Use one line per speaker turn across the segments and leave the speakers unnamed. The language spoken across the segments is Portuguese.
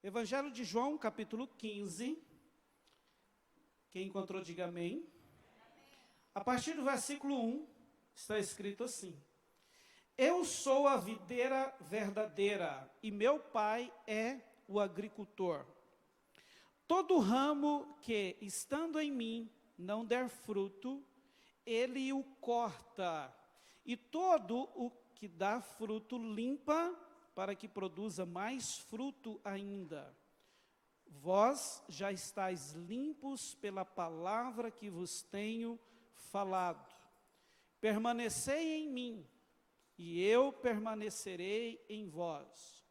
Evangelho de João, capítulo 15. Quem encontrou, diga amém. A partir do versículo 1, está escrito assim: Eu sou a videira verdadeira, e meu pai é o agricultor. Todo ramo que, estando em mim, não der fruto, ele o corta, e todo o que dá fruto limpa, para que produza mais fruto ainda. Vós já estáis limpos pela palavra que vos tenho falado. Permanecei em mim, e eu permanecerei em vós.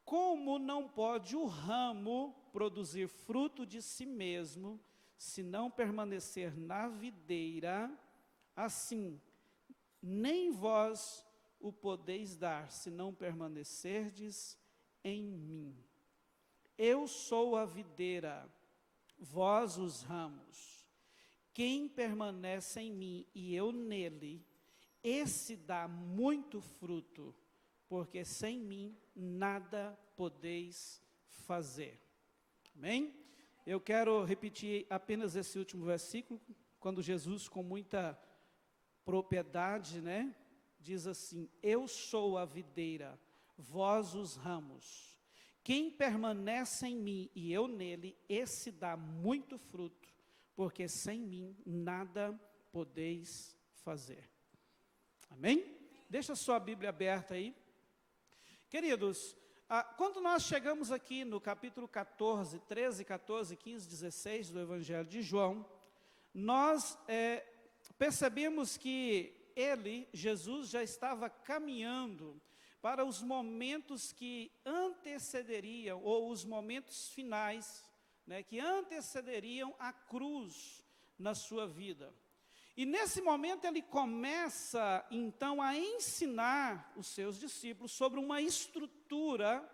Como não pode o ramo produzir fruto de si mesmo, se não permanecer na videira, assim, nem vós o podeis dar, se não permanecerdes em mim. Eu sou a videira, vós os ramos. Quem permanece em mim e eu nele, esse dá muito fruto, porque sem mim nada podeis fazer. Amém? Eu quero repetir apenas esse último versículo, quando Jesus, com muita propriedade, diz assim: eu sou a videira, vós os ramos. Quem permanece em mim e eu nele, esse dá muito fruto, porque sem mim nada podeis fazer. Amém? Deixa a sua Bíblia aberta aí. Queridos, quando nós chegamos aqui no capítulo 14, 13, 14, 15, 16 do Evangelho de João, nós percebemos que Jesus, já estava caminhando para os momentos que antecederiam, ou os momentos finais, que antecederiam a cruz na sua vida. E nesse momento ele começa, então, a ensinar os seus discípulos sobre uma estrutura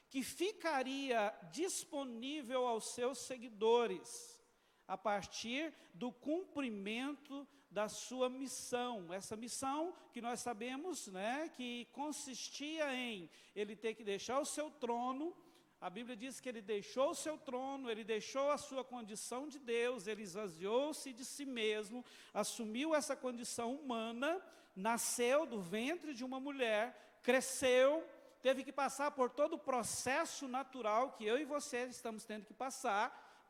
que ficaria disponível aos seus seguidores, a partir do cumprimento da sua missão. Essa missão que nós sabemos, que consistia em ele ter que deixar o seu trono. A Bíblia diz que ele deixou o seu trono, ele deixou a sua condição de Deus, ele esvaziou-se de si mesmo, assumiu essa condição humana, nasceu do ventre de uma mulher, cresceu, teve que passar por todo o processo natural que eu e você estamos tendo que passar,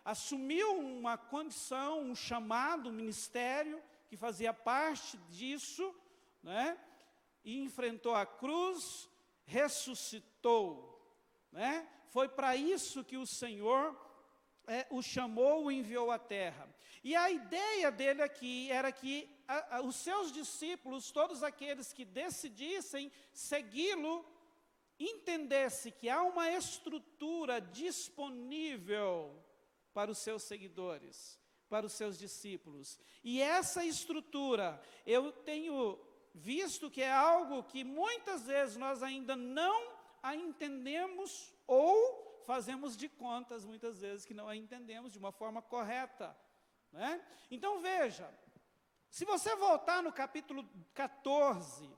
assumiu uma condição, um chamado, um ministério, que fazia parte disso, e enfrentou a cruz, ressuscitou. Foi para isso que o Senhor o chamou, o enviou à terra. E a ideia dele aqui era que os seus discípulos, todos aqueles que decidissem segui-lo, entendesse que há uma estrutura disponível para os seus seguidores, para os seus discípulos. E essa estrutura, eu tenho visto que é algo que muitas vezes nós ainda não a entendemos, ou fazemos de contas, muitas vezes, que não a entendemos de uma forma correta. Então veja, se você voltar no capítulo 14,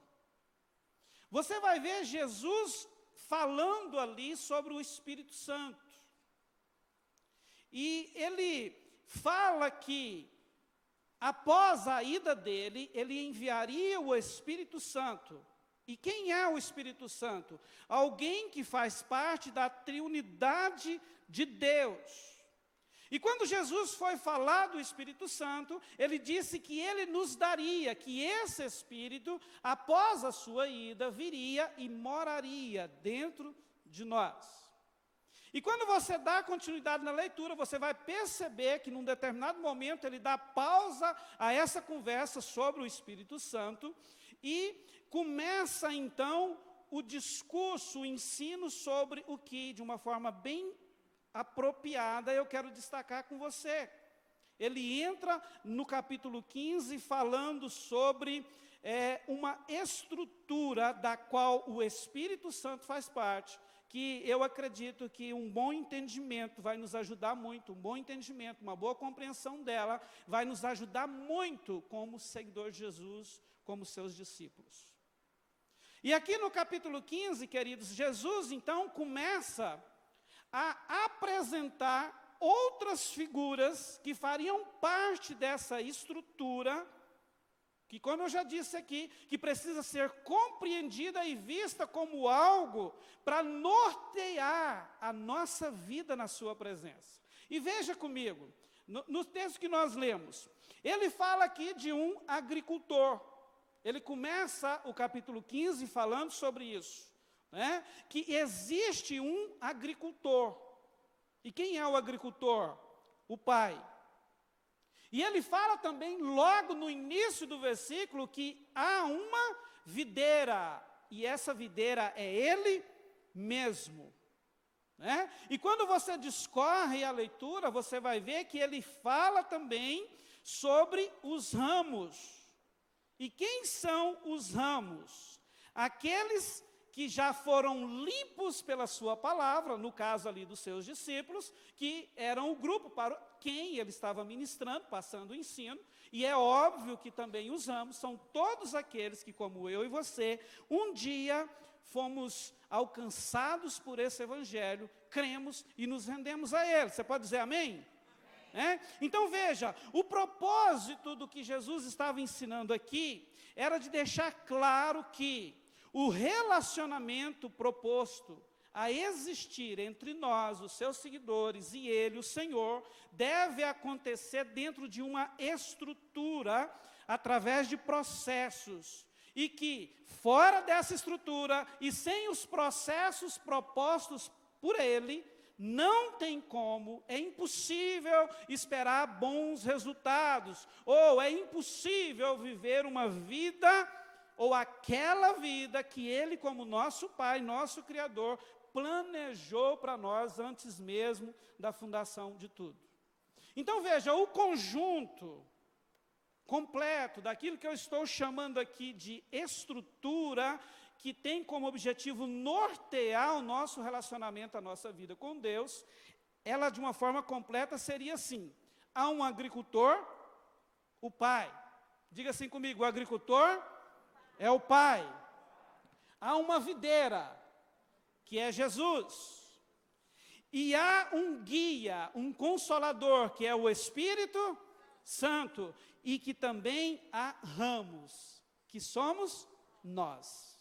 você vai ver Jesus falando ali sobre o Espírito Santo. E ele fala que, após a ida dele, ele enviaria o Espírito Santo. E quem é o Espírito Santo? Alguém que faz parte da triunidade de Deus. E quando Jesus foi falar do Espírito Santo, ele disse que ele nos daria, que esse Espírito, após a sua ida, viria e moraria dentro de nós. E quando você dá continuidade na leitura, você vai perceber que num determinado momento ele dá pausa a essa conversa sobre o Espírito Santo e começa então o discurso, o ensino sobre o que, de uma forma bem apropriada, eu quero destacar com você. Ele entra no capítulo 15 falando sobre uma estrutura da qual o Espírito Santo faz parte, que eu acredito que um bom entendimento vai nos ajudar muito, um bom entendimento, uma boa compreensão dela, vai nos ajudar muito como seguidor de Jesus, como seus discípulos. E aqui no capítulo 15, queridos, Jesus então começa a apresentar outras figuras que fariam parte dessa estrutura, que, como eu já disse aqui, que precisa ser compreendida e vista como algo para nortear a nossa vida na sua presença. E veja comigo, no texto que nós lemos, ele fala aqui de um agricultor. Ele começa o capítulo 15 falando sobre isso, né? Que existe um agricultor. E quem é o agricultor? O Pai. E ele fala também, logo no início do versículo, que há uma videira, e essa videira é Ele mesmo. Né? E quando você discorre a leitura, você vai ver que ele fala também sobre os ramos. E quem são os ramos? Aqueles que já foram limpos pela sua palavra, no caso ali dos seus discípulos, que eram o grupo para quem ele estava ministrando, passando o ensino, e é óbvio que também os ramos são todos aqueles que, como eu e você, um dia fomos alcançados por esse evangelho, cremos e nos rendemos a ele. Você pode dizer amém? Então veja, o propósito do que Jesus estava ensinando aqui, era de deixar claro que o relacionamento proposto a existir entre nós, os seus seguidores, e Ele, o Senhor, deve acontecer dentro de uma estrutura, através de processos, e que, fora dessa estrutura, e sem os processos propostos por Ele, não tem como, é impossível esperar bons resultados, ou é impossível viver uma vida, ou aquela vida que Ele, como nosso Pai, nosso Criador, planejou para nós antes mesmo da fundação de tudo. Então veja, o conjunto completo daquilo que eu estou chamando aqui de estrutura, que tem como objetivo nortear o nosso relacionamento, a nossa vida com Deus, ela de uma forma completa seria assim: há um agricultor, o Pai. Diga assim comigo, o agricultor é o Pai. Há uma videira, que é Jesus. E há um guia, um consolador, que é o Espírito Santo. E que também há ramos, que somos nós.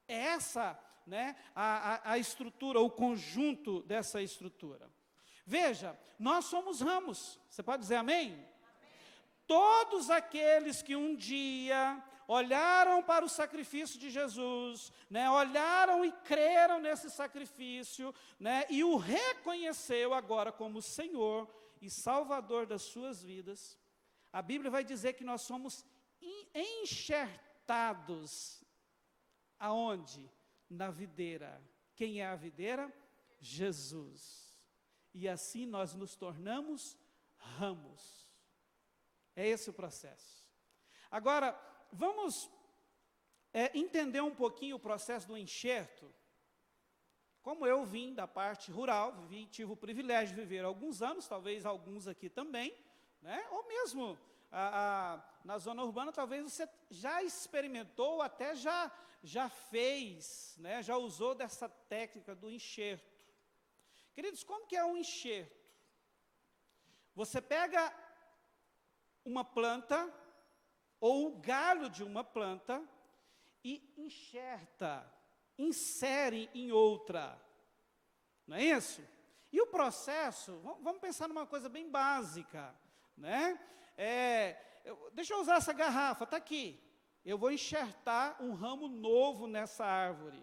É essa, né, a estrutura, o conjunto dessa estrutura. Veja, nós somos ramos. Você pode dizer amém? Amém. Todos aqueles que um dia olharam para o sacrifício de Jesus, né, olharam e creram nesse sacrifício, né, e o reconheceu agora como Senhor e Salvador das suas vidas, a Bíblia vai dizer que nós somos enxertados, aonde? Na videira. Quem é a videira? Jesus. E assim nós nos tornamos ramos. É esse o processo. Agora, vamos entender um pouquinho o processo do enxerto. Como eu vim da parte rural, tive o privilégio de viver alguns anos, talvez alguns aqui também, né? Ou mesmo na zona urbana, talvez você já experimentou, até já fez, né? Já usou dessa técnica do enxerto. Queridos, como que é um enxerto? Você pega uma planta, ou o galho de uma planta, e enxerta, insere em outra. Não é isso? E o processo, vamos pensar numa coisa bem básica, né? Deixa eu usar essa garrafa, está aqui. Eu vou enxertar um ramo novo nessa árvore.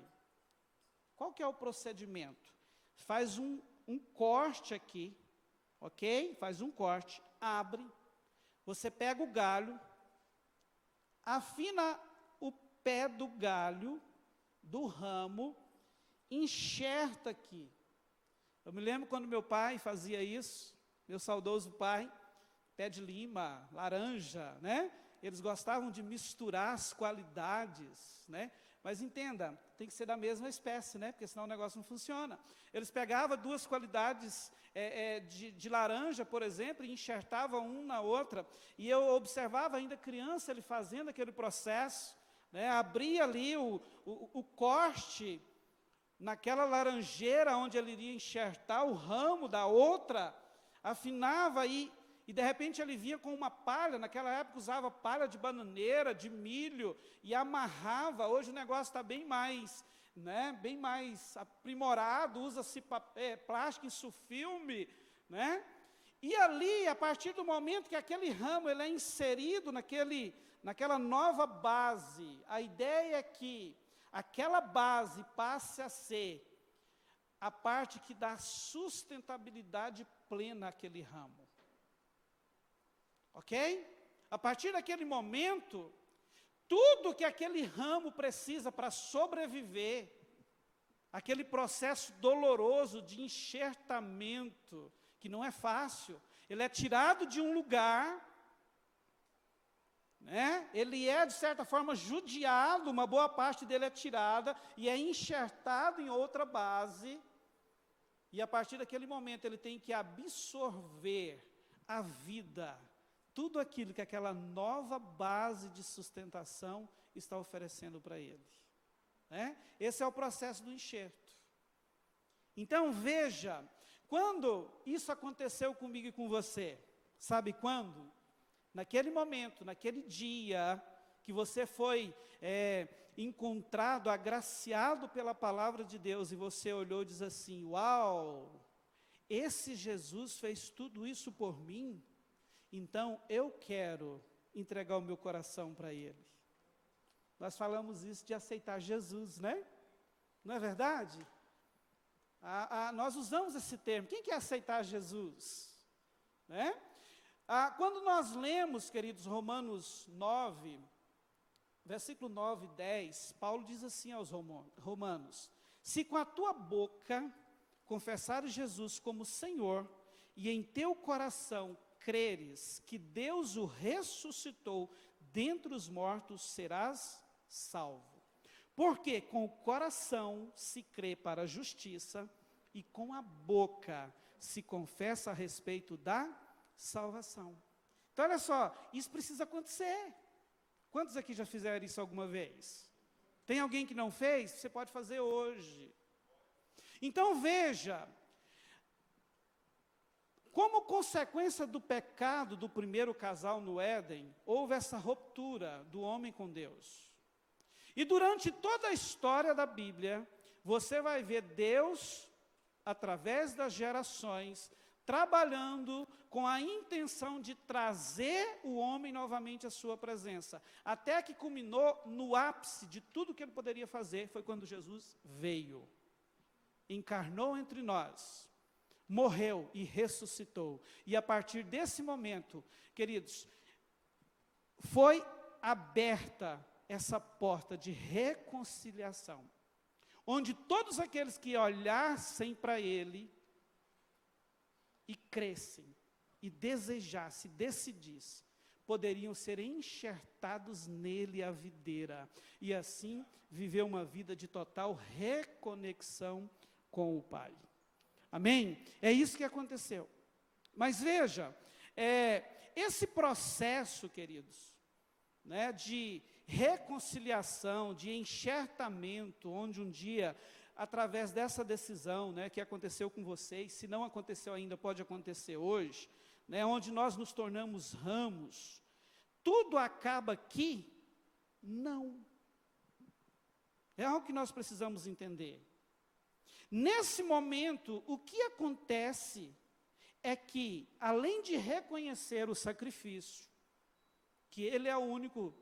Qual que é o procedimento? Faz um corte aqui, ok? Faz um corte, abre, você pega o galho, afina o pé do galho, do ramo, enxerta aqui. Eu me lembro quando meu pai fazia isso, meu saudoso pai, pé de lima, laranja, né? Eles gostavam de misturar as qualidades, né? Mas entenda, tem que ser da mesma espécie, né? Porque senão o negócio não funciona. Eles pegavam duas qualidades de laranja, por exemplo, e enxertavam uma na outra, e eu observava ainda criança ele fazendo aquele processo, né? Abria ali o corte, naquela laranjeira onde ele iria enxertar o ramo da outra, afinava e de repente ele vinha com uma palha. Naquela época usava palha de bananeira, de milho, e amarrava. Hoje o negócio está bem mais, né, bem mais aprimorado, usa-se plástico, sulfilme, né? E ali, a partir do momento que aquele ramo ele é inserido naquela nova base, a ideia é que aquela base passe a ser a parte que dá sustentabilidade plena àquele ramo. Ok? A partir daquele momento, tudo que aquele ramo precisa para sobreviver, aquele processo doloroso de enxertamento, que não é fácil, ele é tirado de um lugar, né? Ele é, de certa forma, judiado, uma boa parte dele é tirada, e é enxertado em outra base, e a partir daquele momento ele tem que absorver a vida, tudo aquilo que aquela nova base de sustentação está oferecendo para ele, né? Esse é o processo do enxerto. Então veja, quando isso aconteceu comigo e com você, sabe quando? Naquele momento, naquele dia, que você foi encontrado, agraciado pela palavra de Deus, e você olhou e diz assim: uau, esse Jesus fez tudo isso por mim, então eu quero entregar o meu coração para Ele. Nós falamos isso de aceitar Jesus, né? Não é verdade? Nós usamos esse termo. Quem quer aceitar Jesus? Né? Quando nós lemos, queridos, Romanos 9, versículo 9 e 10, Paulo diz assim aos romanos: se com a tua boca confessares Jesus como Senhor, e em teu coração creres que Deus o ressuscitou dentre os mortos, serás salvo. Porque com o coração se crê para a justiça, e com a boca se confessa a respeito da salvação. Então, olha só, isso precisa acontecer. Quantos aqui já fizeram isso alguma vez? Tem alguém que não fez? Você pode fazer hoje. Então, veja, como consequência do pecado do primeiro casal no Éden, houve essa ruptura do homem com Deus. E durante toda a história da Bíblia, você vai ver Deus, através das gerações, trabalhando com a intenção de trazer o homem novamente à sua presença, até que culminou no ápice de tudo que ele poderia fazer, foi quando Jesus veio, encarnou entre nós, morreu e ressuscitou. E a partir desse momento, queridos, foi aberta essa porta de reconciliação, onde todos aqueles que olhassem para Ele, e crescem, e desejassem, decidissem, poderiam ser enxertados nele a videira, e assim viver uma vida de total reconexão com o Pai. Amém? É isso que aconteceu. Mas veja, esse processo, queridos, né, de reconciliação, de enxertamento, onde um dia, através dessa decisão, né, que aconteceu com vocês, se não aconteceu ainda, pode acontecer hoje, né, onde nós nos tornamos ramos, tudo acaba aqui? Não. É algo que nós precisamos entender. Nesse momento, o que acontece é que, além de reconhecer o sacrifício, que Ele é o único,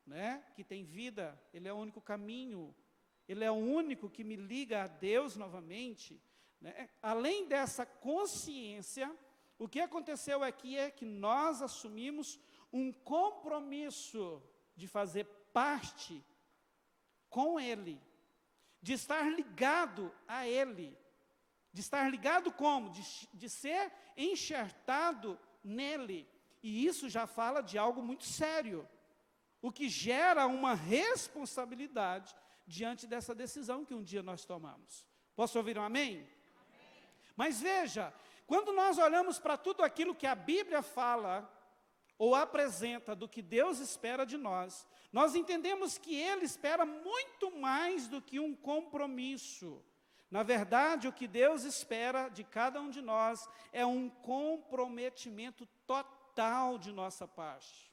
né, que tem vida, Ele é o único caminho, Ele é o único que me liga a Deus novamente, né? Além dessa consciência, o que aconteceu aqui é que nós assumimos um compromisso de fazer parte com Ele, de estar ligado a Ele, de estar ligado como? De ser enxertado nele, e isso já fala de algo muito sério, o que gera uma responsabilidade diante dessa decisão que um dia nós tomamos. Posso ouvir um amém? Amém. Mas veja, quando nós olhamos para tudo aquilo que a Bíblia fala, ou apresenta do que Deus espera de nós, nós entendemos que Ele espera muito mais do que um compromisso. Na verdade, o que Deus espera de cada um de nós é um comprometimento total de nossa parte,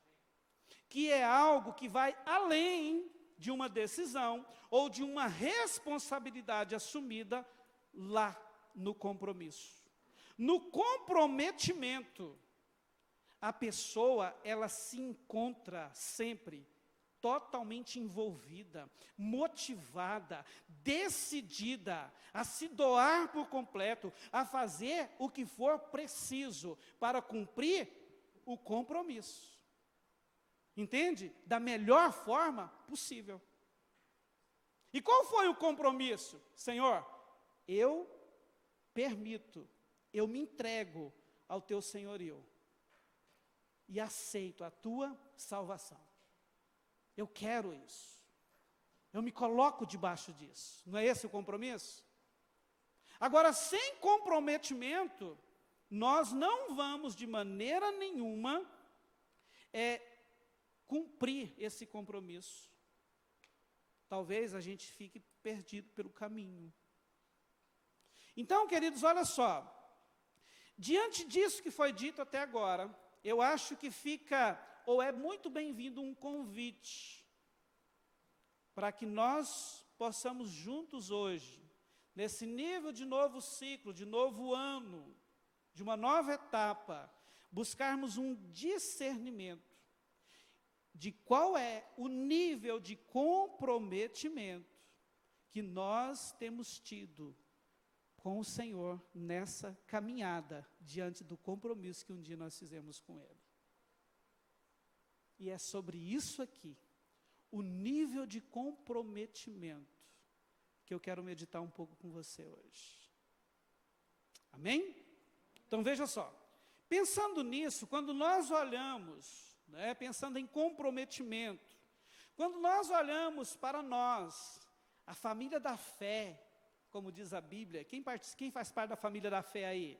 que é algo que vai além de uma decisão ou de uma responsabilidade assumida lá no compromisso. No comprometimento, a pessoa, ela se encontra sempre totalmente envolvida, motivada, decidida a se doar por completo, a fazer o que for preciso para cumprir o compromisso. Entende? Da melhor forma possível. E qual foi o compromisso? Senhor, eu permito, eu me entrego ao teu senhorio e aceito a tua salvação. Eu quero isso. Eu me coloco debaixo disso. Não é esse o compromisso? Agora, sem comprometimento, nós não vamos de maneira nenhuma cumprir esse compromisso. Talvez a gente fique perdido pelo caminho. Então, queridos, olha só. Diante disso que foi dito até agora, eu acho que fica, ou é muito bem-vindo, um convite para que nós possamos juntos hoje, nesse nível de novo ciclo, de novo ano, de uma nova etapa, buscarmos um discernimento de qual é o nível de comprometimento que nós temos tido com o Senhor nessa caminhada diante do compromisso que um dia nós fizemos com Ele. E é sobre isso aqui, o nível de comprometimento, que eu quero meditar um pouco com você hoje. Amém? Então veja só, pensando nisso, quando nós olhamos, pensando em comprometimento, quando nós olhamos para nós, a família da fé, como diz a Bíblia, quem faz parte da família da fé aí?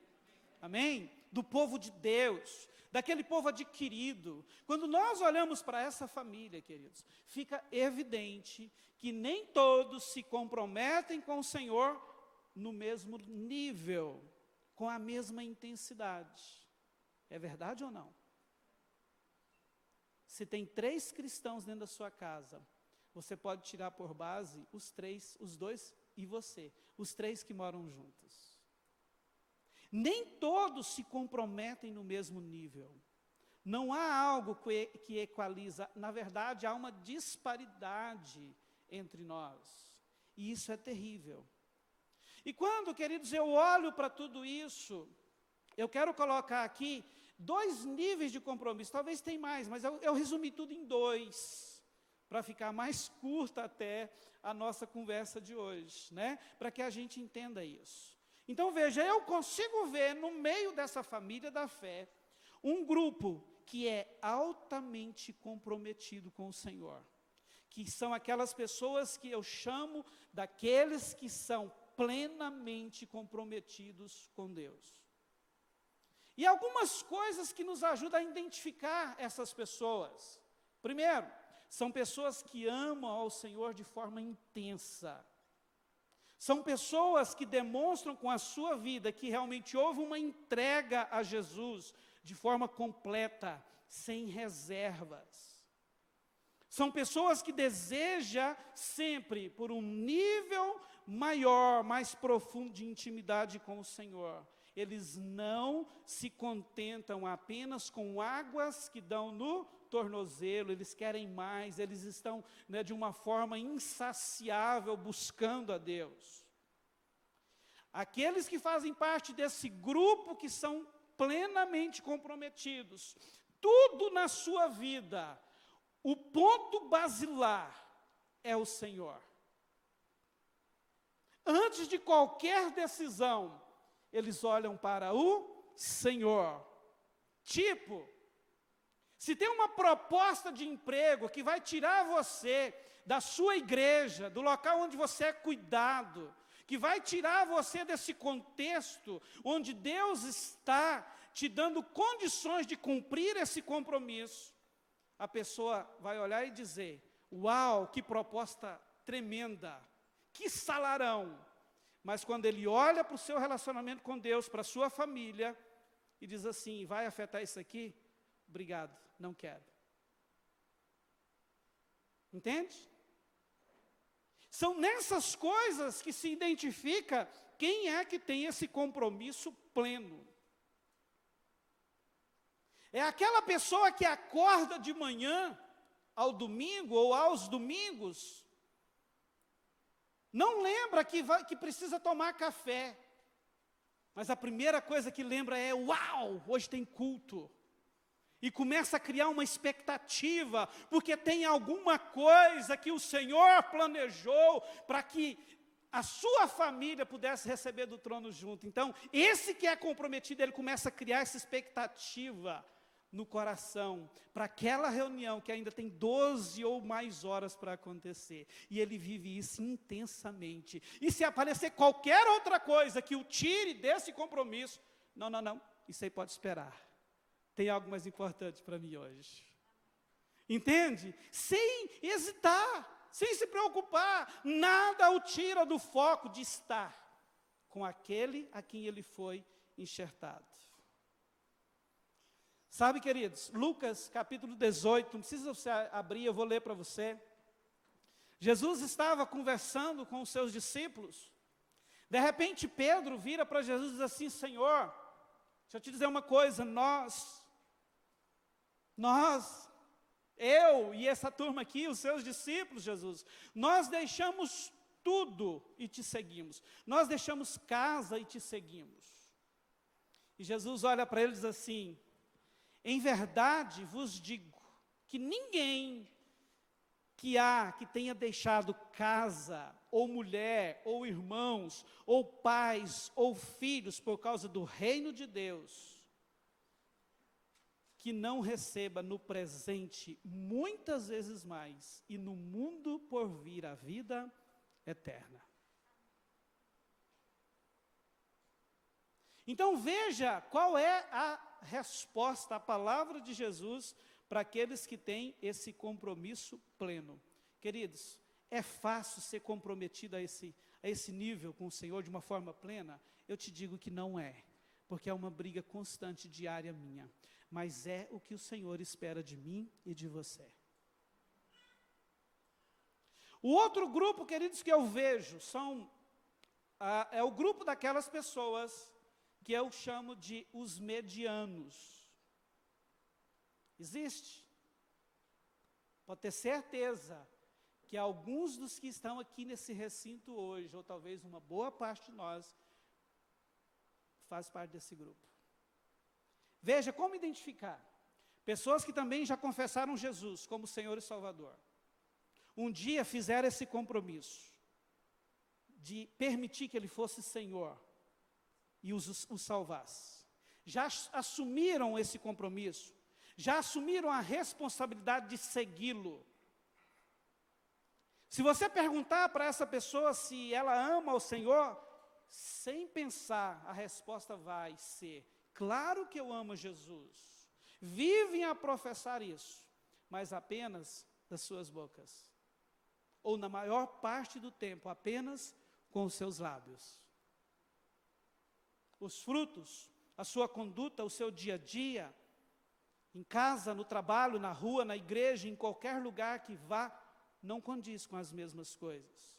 Amém? Do povo de Deus, daquele povo adquirido. Quando nós olhamos para essa família, queridos, fica evidente que nem todos se comprometem com o Senhor no mesmo nível, com a mesma intensidade. É verdade ou não? Se tem 3 cristãos dentro da sua casa, você pode tirar por base os 2 e você, os 3 que moram juntos. Nem todos se comprometem no mesmo nível. Não há algo que equaliza, na verdade há uma disparidade entre nós. E isso é terrível. E quando, queridos, eu olho para tudo isso, eu quero colocar aqui 2 níveis de compromisso, talvez tenha mais, mas eu resumi tudo em 2, para ficar mais curta até a nossa conversa de hoje, para que a gente entenda isso. Então veja, eu consigo ver no meio dessa família da fé, um grupo que é altamente comprometido com o Senhor, que são aquelas pessoas que eu chamo daqueles que são plenamente comprometidos com Deus. E algumas coisas que nos ajudam a identificar essas pessoas. Primeiro, são pessoas que amam ao Senhor de forma intensa. São pessoas que demonstram com a sua vida que realmente houve uma entrega a Jesus de forma completa, sem reservas. São pessoas que desejam sempre por um nível maior, mais profundo de intimidade com o Senhor. Eles não se contentam apenas com águas que dão no tornozelo, eles querem mais, eles estão de uma forma insaciável buscando a Deus. Aqueles que fazem parte desse grupo que são plenamente comprometidos, tudo na sua vida, o ponto basilar é o Senhor. Antes de qualquer decisão, eles olham para o Senhor. Tipo, se tem uma proposta de emprego que vai tirar você da sua igreja, do local onde você é cuidado, que vai tirar você desse contexto onde Deus está te dando condições de cumprir esse compromisso, a pessoa vai olhar e dizer, Uau, que proposta tremenda, que salarão. Mas quando ele olha para o seu relacionamento com Deus, para a sua família, e diz assim, vai afetar isso aqui? Obrigado, não quero. Entende? São nessas coisas que se identifica quem é que tem esse compromisso pleno. É aquela pessoa que acorda de manhã, ao domingo ou aos domingos, não lembra que precisa tomar café, mas a primeira coisa que lembra é, uau, hoje tem culto. E começa a criar uma expectativa, porque tem alguma coisa que o Senhor planejou para que a sua família pudesse receber do trono junto. Então, esse que é comprometido, ele começa a criar essa expectativa no coração, para aquela reunião que ainda tem 12 ou mais horas para acontecer. E ele vive isso intensamente. E se aparecer qualquer outra coisa que o tire desse compromisso, não, isso aí pode esperar. Tem algo mais importante para mim hoje. Entende? Sem hesitar, sem se preocupar, nada o tira do foco de estar com aquele a quem ele foi enxertado. Sabe, queridos, Lucas capítulo 18, não precisa você abrir, eu vou ler para você. Jesus estava conversando com os seus discípulos. De repente Pedro vira para Jesus e diz assim, Senhor, deixa eu te dizer uma coisa, eu e essa turma aqui, os seus discípulos, Jesus, nós deixamos tudo e te seguimos. Nós deixamos casa e te seguimos. E Jesus olha para ele e diz assim, em verdade vos digo que ninguém que tenha deixado casa, ou mulher, ou irmãos, ou pais, ou filhos, por causa do reino de Deus, que não receba no presente muitas vezes mais, e no mundo por vir a vida eterna. Então veja qual é a resposta, a palavra de Jesus para aqueles que têm esse compromisso pleno. Queridos, é fácil ser comprometido a esse nível com o Senhor de uma forma plena? Eu te digo que não é, porque é uma briga constante, diária minha. Mas é o que o Senhor espera de mim e de você. O outro grupo, queridos, que eu vejo, é o grupo daquelas pessoas que eu chamo de os medianos. Existe. Pode ter certeza que alguns dos que estão aqui nesse recinto hoje, ou talvez uma boa parte de nós, faz parte desse grupo. Veja como identificar. Pessoas que também já confessaram Jesus como Senhor e Salvador. Um dia fizeram esse compromisso de permitir que Ele fosse Senhor e os salvasse. Já assumiram esse compromisso, já assumiram a responsabilidade de segui-lo. Se você perguntar para essa pessoa se ela ama o Senhor, sem pensar, a resposta vai ser, claro que eu amo Jesus. Vivem a professar isso, mas apenas das suas bocas. Ou na maior parte do tempo, apenas com os seus lábios. Os frutos, a sua conduta, o seu dia a dia, em casa, no trabalho, na rua, na igreja, em qualquer lugar que vá, não condiz com as mesmas coisas.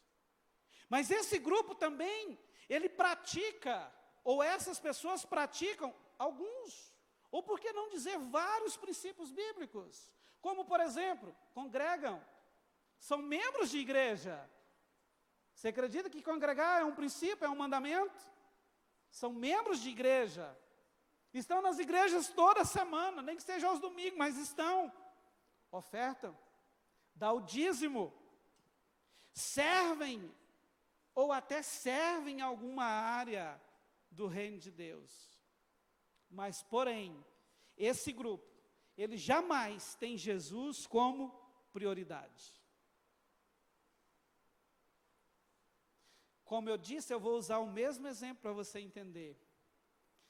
Mas esse grupo também, ele pratica, ou essas pessoas praticam alguns, ou por que não dizer vários princípios bíblicos, como por exemplo, congregam, são membros de igreja. Você acredita que congregar é um princípio, é um mandamento? São membros de igreja, estão nas igrejas toda semana, nem que seja aos domingos, mas estão, ofertam, dá o dízimo, servem, ou até servem em alguma área do reino de Deus. Mas, porém, esse grupo, ele jamais tem Jesus como prioridade. Como eu disse, eu vou usar o mesmo exemplo para você entender.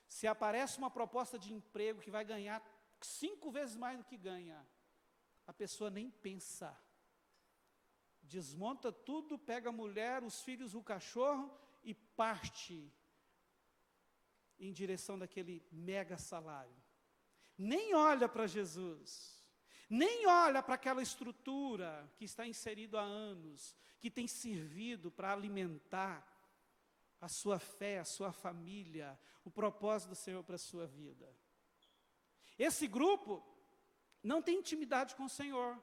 Se aparece uma proposta de emprego que vai ganhar 5 vezes mais do que ganha, a pessoa nem pensa. desmonta tudo, pega a mulher, os filhos, o cachorro e parte em direção daquele mega salário. Nem olha para Jesus, nem olha para aquela estrutura que está inserido há anos, que tem servido para alimentar a sua fé, a sua família, o propósito do Senhor para a sua vida. Esse grupo não tem intimidade com o Senhor.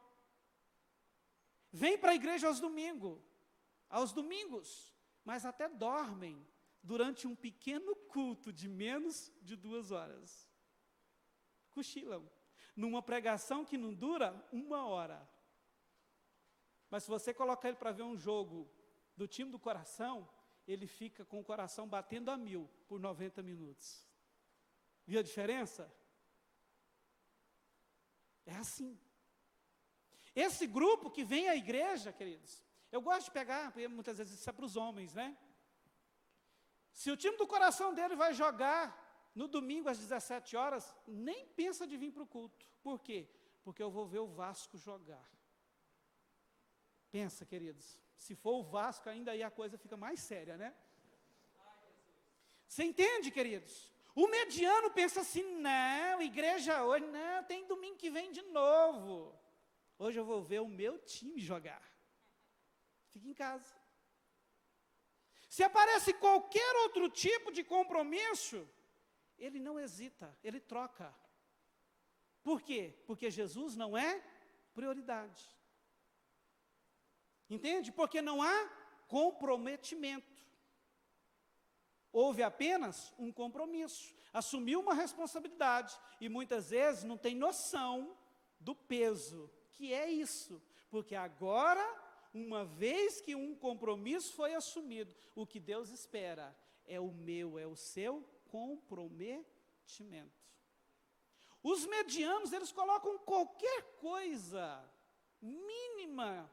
Vem para a igreja aos domingos, mas até dormem durante um pequeno culto de menos de 2 horas. Cochilam, numa pregação que não dura 1 hora. Mas se você colocar ele para ver um jogo do time do coração, ele fica com o coração batendo a 1000 por 90 minutos. Viu a diferença? É assim. Esse grupo que vem à igreja, queridos, eu gosto de pegar, porque muitas vezes isso é para os homens, né? Se o time do coração dele vai jogar no domingo às 17 horas, nem pensa de vir para o culto. Por quê? Porque eu vou ver o Vasco jogar. Pensa, queridos, se for o Vasco, ainda aí a coisa fica mais séria, né? Você entende, queridos? O mediano pensa assim, não, igreja hoje, não, tem domingo que vem de novo. Hoje eu vou ver o meu time jogar. Fica em casa. Se aparece qualquer outro tipo de compromisso, ele não hesita, ele troca. Por quê? Porque Jesus não é prioridade. Entende? Porque não há comprometimento. Houve apenas um compromisso. Assumiu uma responsabilidade. E muitas vezes não tem noção do peso que é isso. Porque agora, uma vez que um compromisso foi assumido, o que Deus espera é o meu, é o seu comprometimento. Os medianos, eles colocam qualquer coisa mínima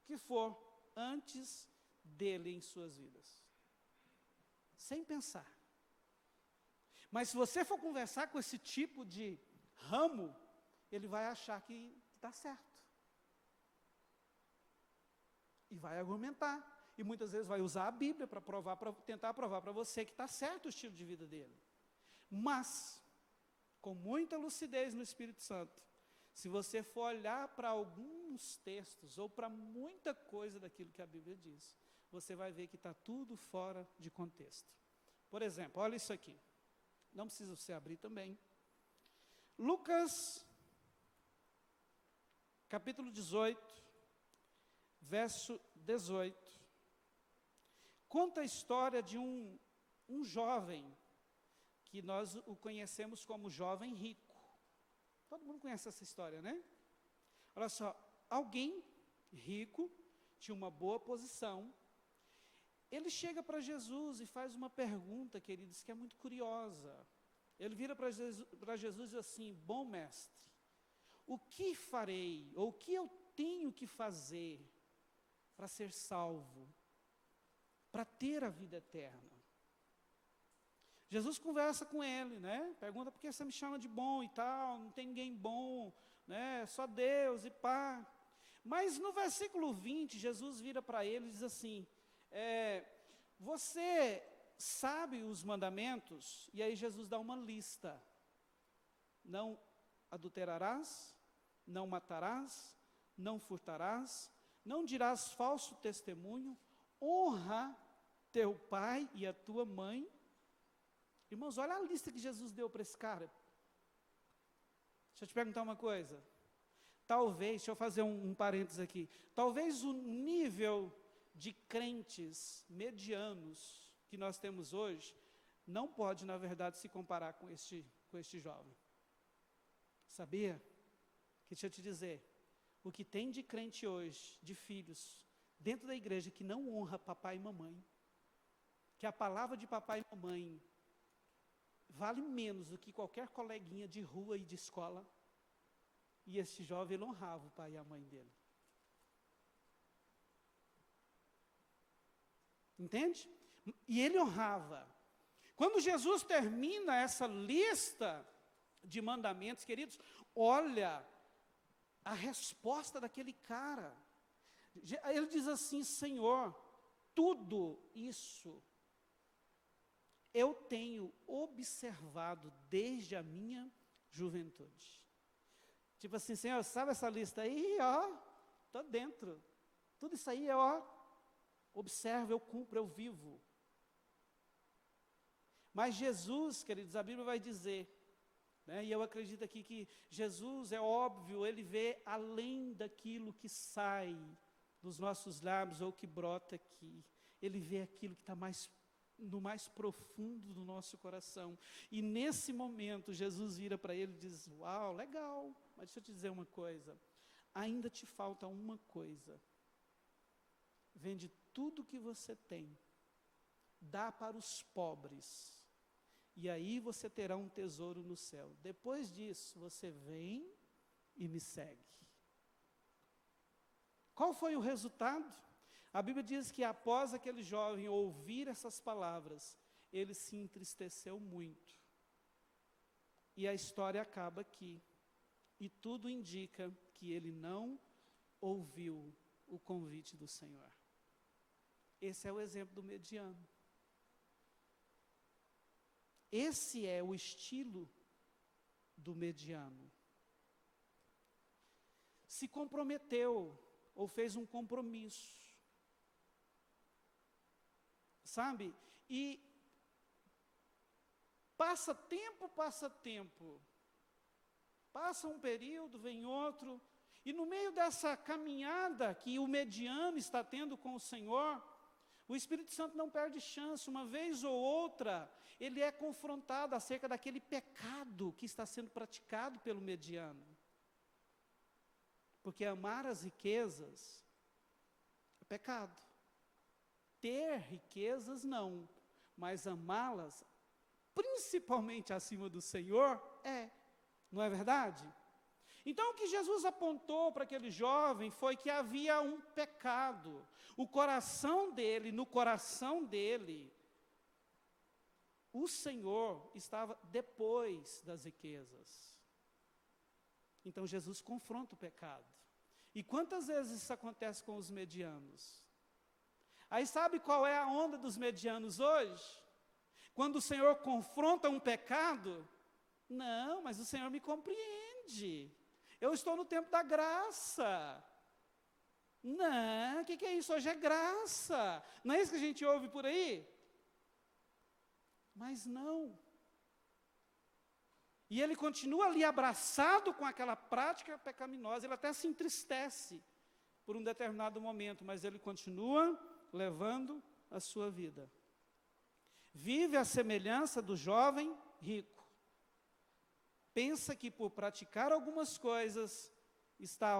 que for antes dele em suas vidas. Sem pensar. Mas se você for conversar com esse tipo de ramo, ele vai achar que está certo. E vai argumentar. E muitas vezes vai usar a Bíblia para tentar provar para você que está certo o estilo de vida dele. Mas, com muita lucidez no Espírito Santo, se você for olhar para alguns textos, ou para muita coisa daquilo que a Bíblia diz, você vai ver que está tudo fora de contexto. Por exemplo, olha isso aqui. Não precisa você abrir também. Lucas, capítulo 18, verso 18. Conta a história de um jovem, que nós o conhecemos como jovem rico. Todo mundo conhece essa história, né? Olha só, alguém rico, tinha uma boa posição, ele chega para Jesus e faz uma pergunta, queridos, que é muito curiosa. Ele vira para Jesus e diz assim, bom mestre, o que farei, ou o que eu tenho que fazer para ser salvo, para ter a vida eterna? Jesus conversa com ele, né? Pergunta, por que você me chama de bom e tal? Não tem ninguém bom, né? Só Deus e pá. Mas no versículo 20, Jesus vira para ele e diz assim, você sabe os mandamentos? E aí Jesus dá uma lista. Não adulterarás, não matarás, não furtarás, não dirás falso testemunho, honra teu pai e a tua mãe. Irmãos, olha a lista que Jesus deu para esse cara. Deixa eu te perguntar uma coisa. Talvez, deixa eu fazer um parênteses aqui. Talvez o nível de crentes medianos que nós temos hoje, não pode, na verdade, se comparar com este jovem. Sabia? Que deixa eu te dizer, o que tem de crente hoje, de filhos, dentro da igreja, que não honra papai e mamãe, que a palavra de papai e mamãe vale menos do que qualquer coleguinha de rua e de escola. E esse jovem, ele honrava o pai e a mãe dele. Entende? E ele honrava. Quando Jesus termina essa lista de mandamentos, queridos, olha a resposta daquele cara. Ele diz assim: Senhor, tudo isso eu tenho observado desde a minha juventude. Tipo assim, Senhor, sabe essa lista aí? Ó, estou dentro. Tudo isso aí, ó, observo, eu cumpro, eu vivo. Mas Jesus, queridos, a Bíblia vai dizer, né, e eu acredito aqui que Jesus, é óbvio, ele vê além daquilo que sai dos nossos lábios ou que brota aqui. Ele vê aquilo que está no mais profundo do nosso coração. E nesse momento, Jesus vira para ele e diz: uau, legal, mas deixa eu te dizer uma coisa. Ainda te falta uma coisa. Vende tudo que você tem, dá para os pobres, e aí você terá um tesouro no céu. Depois disso, você vem e me segue. Qual foi o resultado? A Bíblia diz que após aquele jovem ouvir essas palavras, ele se entristeceu muito. E a história acaba aqui. E tudo indica que ele não ouviu o convite do Senhor. Esse é o exemplo do mediano. Esse é o estilo do mediano. Se comprometeu, ou fez um compromisso. Sabe? E passa tempo, passa um período, vem outro, e no meio dessa caminhada que o mediano está tendo com o Senhor, o Espírito Santo não perde chance. Uma vez ou outra, ele é confrontado acerca daquele pecado que está sendo praticado pelo mediano. Porque amar as riquezas é pecado. Ter riquezas não, mas amá-las, principalmente acima do Senhor, não é verdade? Então o que Jesus apontou para aquele jovem foi que havia um pecado. No coração dele, o Senhor estava depois das riquezas. Então Jesus confronta o pecado. E quantas vezes isso acontece com os medianos? Aí sabe qual é a onda dos medianos hoje? Quando o Senhor confronta um pecado, não, mas o Senhor me compreende. Eu estou no tempo da graça. Não, o que é isso? Hoje é graça. Não é isso que a gente ouve por aí? Mas não. E ele continua ali abraçado com aquela prática pecaminosa, ele até se entristece por um determinado momento, mas ele continua levando a sua vida. Vive a semelhança do jovem rico. Pensa que por praticar algumas coisas está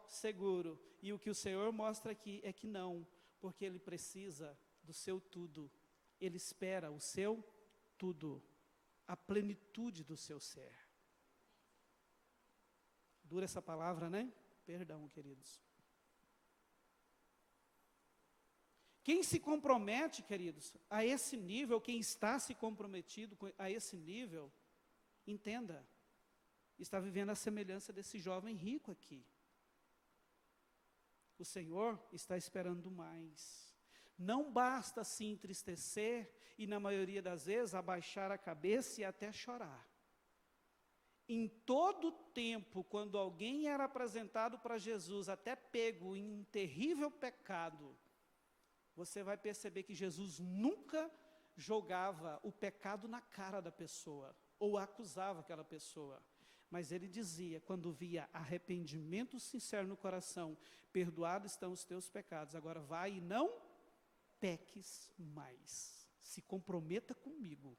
seguro. E o que o Senhor mostra aqui é que não, porque ele precisa do seu tudo. Ele espera o seu tudo, a plenitude do seu ser. Dura essa palavra, né? Perdão, queridos. Quem se compromete, queridos, a esse nível, quem está se comprometido a esse nível, entenda, está vivendo a semelhança desse jovem rico aqui. O Senhor está esperando mais. Não basta se entristecer e, na maioria das vezes, abaixar a cabeça e até chorar. Em todo tempo, quando alguém era apresentado para Jesus, até pego em um terrível pecado, você vai perceber que Jesus nunca jogava o pecado na cara da pessoa, ou acusava aquela pessoa. Mas ele dizia, quando via arrependimento sincero no coração: perdoados estão os teus pecados, agora vai e não peques mais. Se comprometa comigo,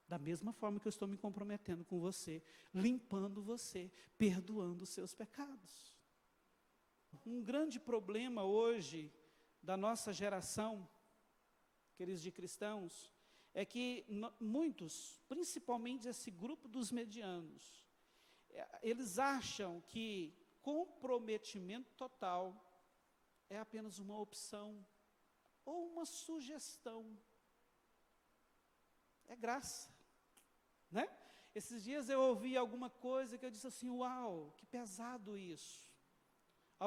da mesma forma que eu estou me comprometendo com você, limpando você, perdoando os seus pecados. Um grande problema hoje da nossa geração, queridos, de cristãos, é que muitos, principalmente esse grupo dos medianos, eles acham que comprometimento total é apenas uma opção ou uma sugestão. É graça, né? Esses dias eu ouvi alguma coisa que eu disse assim: uau, que pesado isso.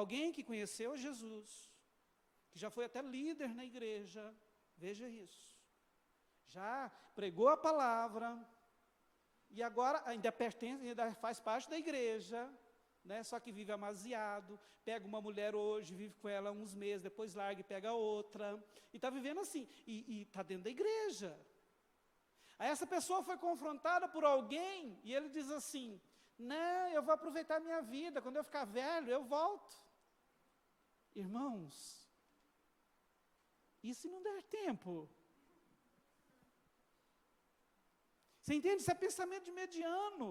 Alguém que conheceu Jesus, que já foi até líder na igreja, veja isso. Já pregou a palavra, e agora ainda pertence, ainda faz parte da igreja, né? Só que vive amasiado, pega uma mulher hoje, vive com ela uns meses, depois larga e pega outra, e está vivendo assim, e está dentro da igreja. Aí essa pessoa foi confrontada por alguém, e ele diz assim, não, eu vou aproveitar a minha vida, quando eu ficar velho, eu volto. Irmãos, e se não der tempo? Você entende? Isso é pensamento de mediano.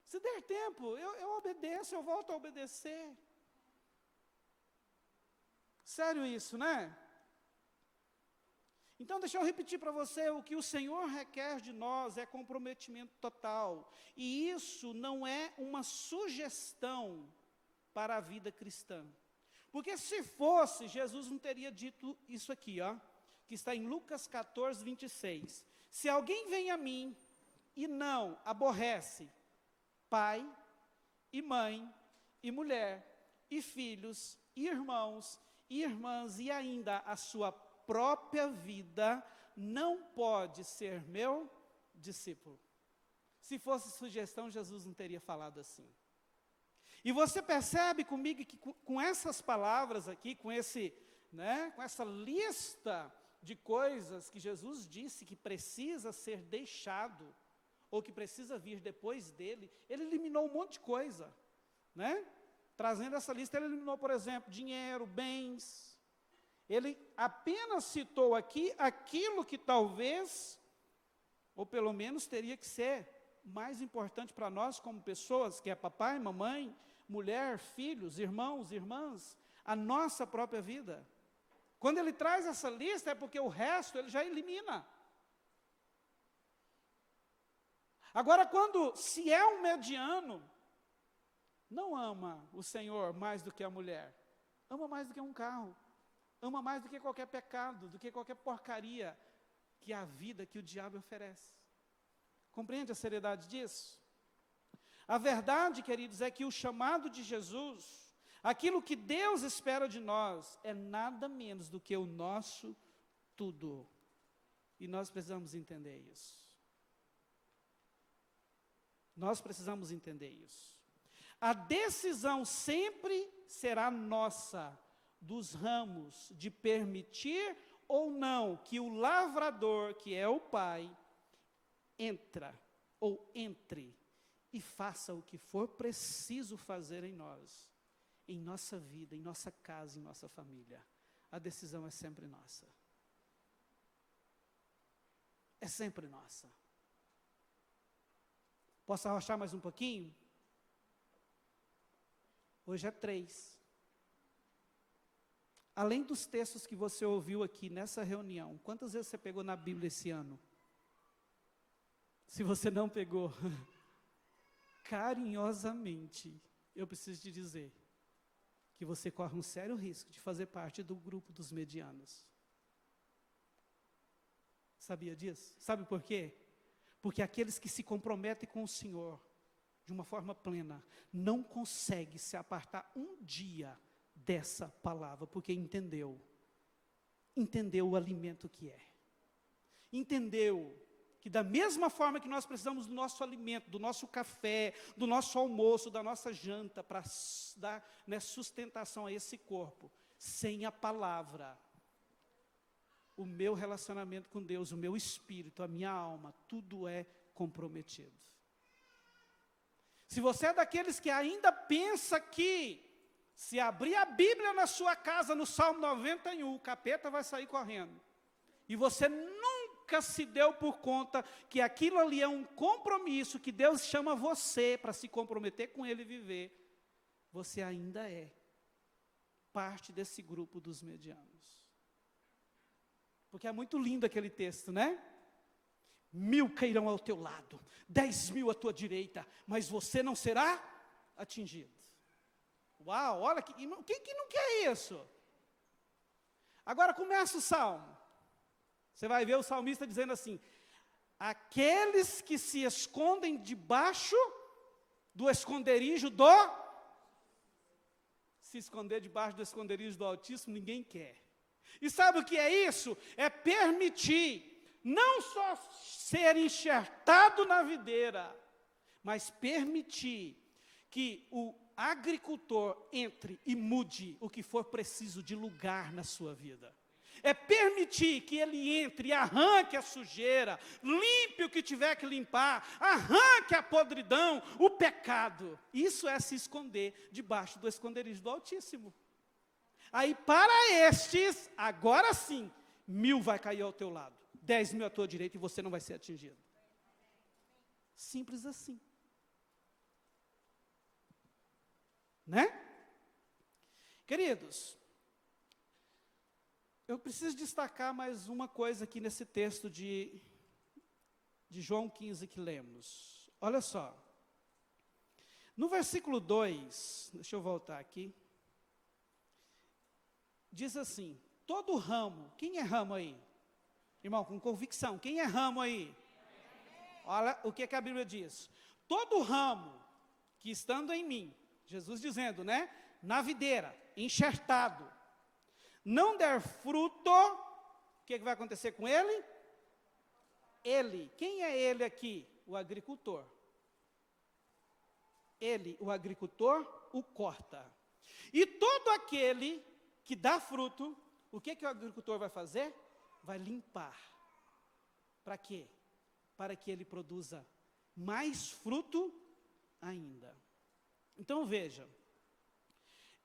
Se der tempo, eu obedeço, eu volto a obedecer. Sério isso, né? Então, deixa eu repetir para você, o que o Senhor requer de nós é comprometimento total. E isso não é uma sugestão para a vida cristã. Porque se fosse, Jesus não teria dito isso aqui, ó, que está em Lucas 14, 26. Se alguém vem a mim e não aborrece pai, e mãe, e mulher, e filhos, e irmãos, e irmãs, e ainda a sua própria vida, não pode ser meu discípulo. Se fosse sugestão, Jesus não teria falado assim. E você percebe comigo que com essas palavras aqui, com essa lista de coisas que Jesus disse que precisa ser deixado, ou que precisa vir depois dele, ele eliminou um monte de coisa, né? Trazendo essa lista, ele eliminou, por exemplo, dinheiro, bens. Ele apenas citou aqui aquilo que talvez, ou pelo menos teria que ser mais importante para nós como pessoas, que é papai, mamãe, mulher, filhos, irmãos, irmãs, a nossa própria vida. Quando ele traz essa lista, é porque o resto ele já elimina. Agora, se é um mediano, não ama o Senhor mais do que a mulher, ama mais do que um carro, ama mais do que qualquer pecado, do que qualquer porcaria que a vida que o diabo oferece. Compreende a seriedade disso? A verdade, queridos, é que o chamado de Jesus, aquilo que Deus espera de nós, é nada menos do que o nosso tudo. E nós precisamos entender isso. Nós precisamos entender isso. A decisão sempre será nossa, dos ramos, de permitir ou não que o lavrador, que é o Pai, entre e faça o que for preciso fazer em nós, em nossa vida, em nossa casa, em nossa família. A decisão é sempre nossa. É sempre nossa. Posso arrochar mais um pouquinho? Hoje é 3. Além dos textos que você ouviu aqui nessa reunião, quantas vezes você pegou na Bíblia esse ano? Se você não pegou, carinhosamente, eu preciso te dizer que você corre um sério risco de fazer parte do grupo dos medianos. Sabia disso? Sabe por quê? Porque aqueles que se comprometem com o Senhor, de uma forma plena, não conseguem se apartar um dia dessa palavra, porque entendeu o alimento que é. Entendeu que da mesma forma que nós precisamos do nosso alimento, do nosso café, do nosso almoço, da nossa janta, para dar sustentação a esse corpo, sem a palavra, o meu relacionamento com Deus, o meu espírito, a minha alma, tudo é comprometido. Se você é daqueles que ainda pensa que, se abrir a Bíblia na sua casa, no Salmo 91, o capeta vai sair correndo, e você nunca se deu por conta que aquilo ali é um compromisso, que Deus chama você para se comprometer com Ele e viver, você ainda é parte desse grupo dos medianos. Porque é muito lindo aquele texto, né? 1000 cairão ao teu lado, 10.000 à tua direita, mas você não será atingido. Uau, olha, quem que não quer isso? Agora começa o Salmo. Você vai ver o salmista dizendo assim: aqueles que se escondem debaixo do esconderijo do se esconder debaixo do esconderijo do Altíssimo, ninguém quer. E sabe o que é isso? É permitir, não só ser enxertado na videira, mas permitir que o agricultor entre e mude o que for preciso de lugar na sua vida. É permitir que ele entre e arranque a sujeira, limpe o que tiver que limpar, arranque a podridão, o pecado. Isso é se esconder debaixo do esconderijo do Altíssimo. Aí para estes, agora sim, 1000 vai cair ao teu lado, 10.000 à tua direita e você não vai ser atingido. Simples assim. Né? Queridos, eu preciso destacar mais uma coisa aqui nesse texto de João 15 que lemos. Olha só. No versículo 2, deixa eu voltar aqui. Diz assim, todo ramo, quem é ramo aí? Irmão, com convicção, quem é ramo aí? Olha o que a Bíblia diz. Todo ramo que estando em mim, Jesus dizendo, né? Na videira, enxertado, não der fruto, o que vai acontecer com ele? Ele, quem é ele aqui? O agricultor. Ele, o agricultor, o corta. E todo aquele que dá fruto, o que o agricultor vai fazer? Vai limpar. Para quê? Para que ele produza mais fruto ainda. Então veja,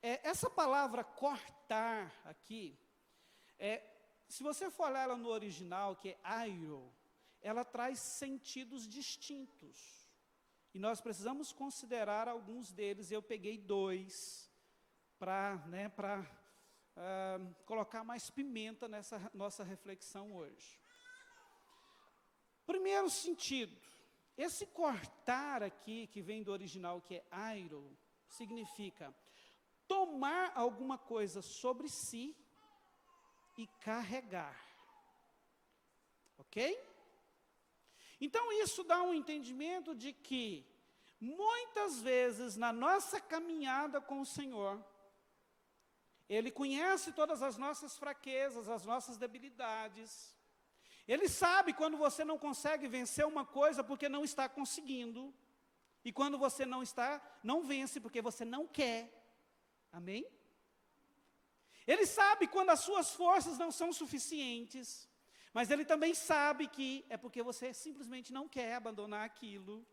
essa palavra cortar aqui, se você for olhar ela no original, que é airo, ela traz sentidos distintos. E nós precisamos considerar alguns deles. Eu peguei 2 para colocar mais pimenta nessa nossa reflexão hoje. Primeiro sentido, esse cortar aqui, que vem do original, que é airo, significa tomar alguma coisa sobre si e carregar. Ok? Então isso dá um entendimento de que, muitas vezes na nossa caminhada com o Senhor, Ele conhece todas as nossas fraquezas, as nossas debilidades. Ele sabe quando você não consegue vencer uma coisa porque não está conseguindo. E quando você não vence porque você não quer. Amém? Ele sabe quando as suas forças não são suficientes. Mas Ele também sabe que é porque você simplesmente não quer abandonar aquilo.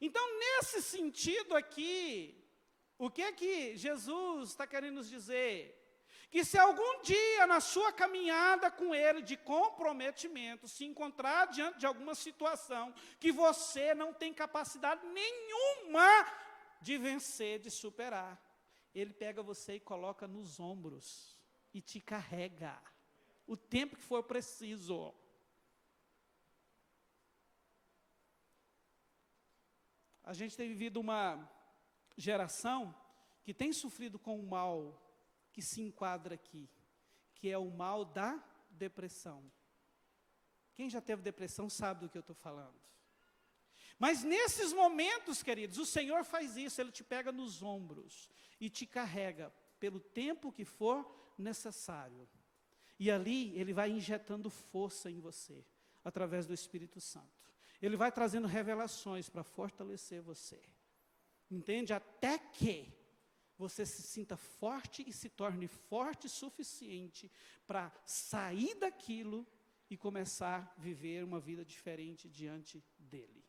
Então, nesse sentido aqui, o que Jesus está querendo nos dizer? Que se algum dia na sua caminhada com Ele, de comprometimento, se encontrar diante de alguma situação que você não tem capacidade nenhuma de vencer, de superar, Ele pega você e coloca nos ombros e te carrega o tempo que for preciso. A gente tem vivido uma geração que tem sofrido com um mal que se enquadra aqui, que é o mal da depressão. Quem já teve depressão sabe do que eu estou falando. Mas nesses momentos, queridos, o Senhor faz isso, Ele te pega nos ombros e te carrega pelo tempo que for necessário. E ali Ele vai injetando força em você, através do Espírito Santo. Ele vai trazendo revelações para fortalecer você. Entende? Até que você se sinta forte e se torne forte o suficiente para sair daquilo e começar a viver uma vida diferente diante dEle.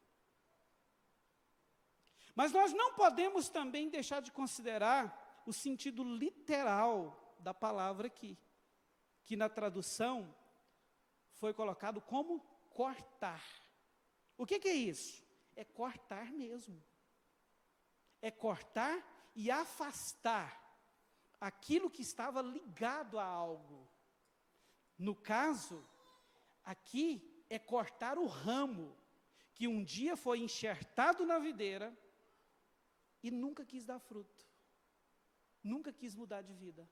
Mas nós não podemos também deixar de considerar o sentido literal da palavra aqui, que na tradução foi colocado como cortar. O que é isso? É cortar mesmo. É cortar e afastar aquilo que estava ligado a algo. No caso, aqui é cortar o ramo que um dia foi enxertado na videira e nunca quis dar fruto. Nunca quis mudar de vida.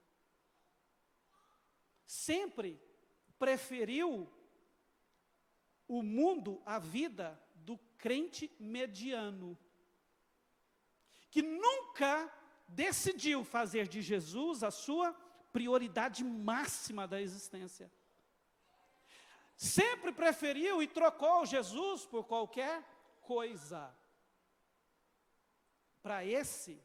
Sempre preferiu o mundo, a vida do crente mediano, que nunca decidiu fazer de Jesus a sua prioridade máxima da existência. Sempre preferiu e trocou Jesus por qualquer coisa. Para esse,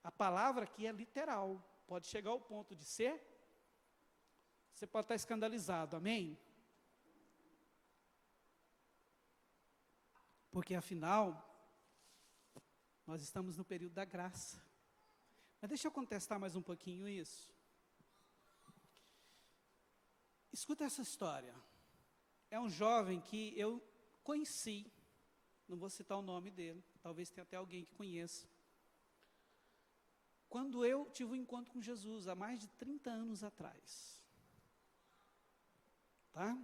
a palavra aqui é literal. Pode chegar ao ponto de ser. Você pode estar escandalizado, amém? Porque afinal, nós estamos no período da graça. Mas deixa eu contestar mais um pouquinho isso. Escuta essa história. É um jovem que eu conheci, não vou citar o nome dele, talvez tenha até alguém que conheça. Quando eu tive um encontro com Jesus, há mais de 30 anos atrás. Tá?